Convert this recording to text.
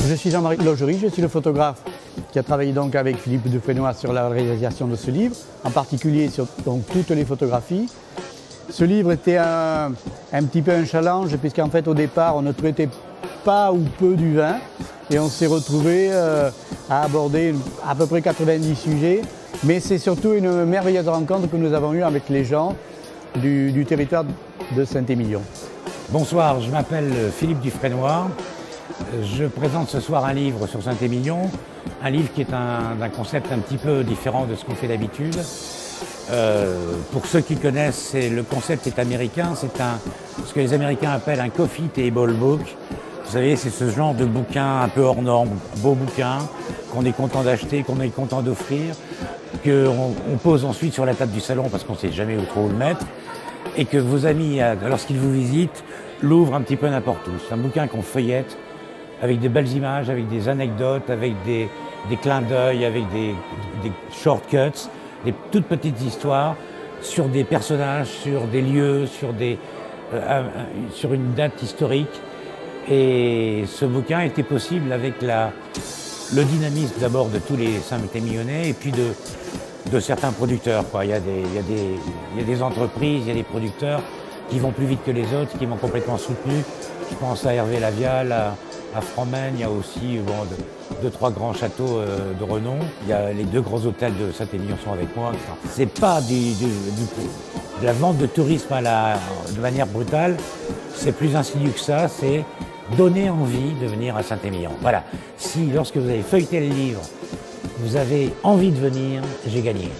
Je suis Jean-Marie Logerie, je suis le photographe qui a travaillé donc avec Philippe Dufresnoy sur la réalisation de ce livre, en particulier sur donc, toutes les photographies. Ce livre était un petit peu un challenge puisqu'en fait au départ on ne traitait pas ou peu du vin et on s'est retrouvé à aborder à peu près 90 sujets, mais c'est surtout une merveilleuse rencontre que nous avons eue avec les gens du territoire de Saint-Émilion. Bonsoir, je m'appelle Philippe Dufresnoy. Je présente ce soir un livre sur Saint-Émilion, un livre qui est d'un concept un petit peu différent de ce qu'on fait d'habitude. Pour ceux qui connaissent, le concept est américain, c'est ce que les Américains appellent un coffee table book. Vous savez, c'est ce genre de bouquin un peu hors norme, beau bouquin, qu'on est content d'acheter, qu'on est content d'offrir, qu'on pose ensuite sur la table du salon parce qu'on ne sait jamais où trop le mettre, et que vos amis, lorsqu'ils vous visitent, l'ouvrent un petit peu n'importe où. C'est un bouquin qu'on feuillette avec des belles images, avec des anecdotes, avec des clins d'œil, avec des shortcuts, des toutes petites histoires sur des personnages, sur des lieux, sur une date historique. Et ce bouquin était possible avec le dynamisme d'abord de tous les Saint-Émilionnais et puis de certains producteurs, quoi. Il y a des entreprises, il y a des producteurs qui vont plus vite que les autres, qui m'ont complètement soutenu. Je pense à Hervé Lavial, à Fromen, il y a aussi deux, trois grands châteaux de renom. Il y a les 2 grands hôtels de Saint-Émilion sont avec moi. C'est pas de la vente de tourisme de manière brutale, c'est plus insidieux que ça, c'est donner envie de venir à Saint-Émilion. Voilà, si lorsque vous avez feuilleté le livre, vous avez envie de venir, j'ai gagné.